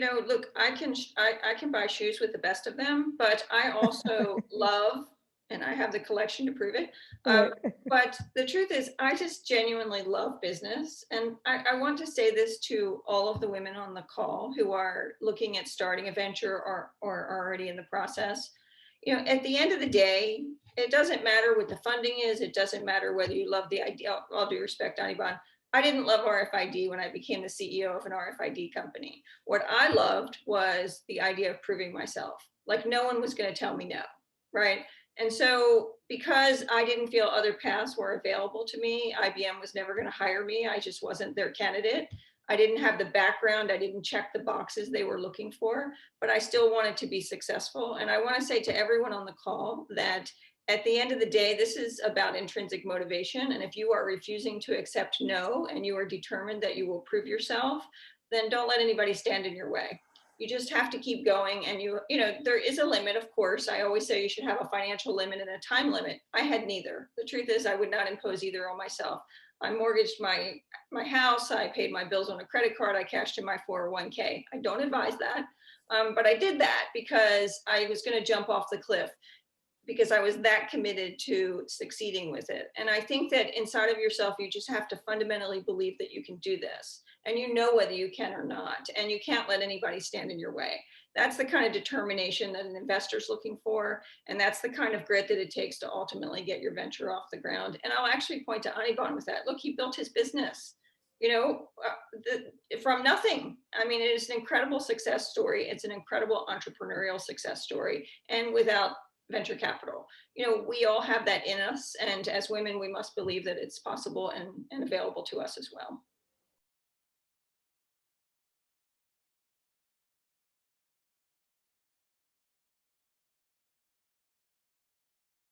look, I can buy shoes with the best of them, but I also love, and I have the collection to prove it. Um, Right. but the truth is, I just genuinely love business, and I want to say this to all of the women on the call who are looking at starting a venture or are already in the process. At the end of the day, it doesn't matter what the funding is. It doesn't matter whether you love the idea. All due respect, Anibon, I didn't love RFID when I became the CEO of an RFID company. What I loved was the idea of proving myself. Like no one was going to tell me no, right? And so, because I didn't feel other paths were available to me, IBM was never going to hire me. I just wasn't their candidate. I didn't have the background. I didn't check the boxes they were looking for, but I still wanted to be successful. And I want to say to everyone on the call that at the end of the day, this is about intrinsic motivation. And if you are refusing to accept no and you are determined that you will prove yourself, then don't let anybody stand in your way. You just have to keep going. And there is a limit, of course. I always say you should have a financial limit and a time limit. I had neither. The truth is, I would not impose either on myself. I mortgaged my house. I paid my bills on a credit card. I cashed in my 401k. I don't advise that. But I did that because I was going to jump off the cliff because I was that committed to succeeding with it. And I think that inside of yourself, you just have to fundamentally believe that you can do this. And you know whether you can or not. And you can't let anybody stand in your way. That's the kind of determination that an investor's looking for. And that's the kind of grit that it takes to ultimately get your venture off the ground. And I'll actually point to Anibon with that. Look, he built his business, from nothing. I mean, it is an incredible success story. It's an incredible entrepreneurial success story. And without venture capital. We all have that in us. And as women, we must believe that it's possible and available to us as well.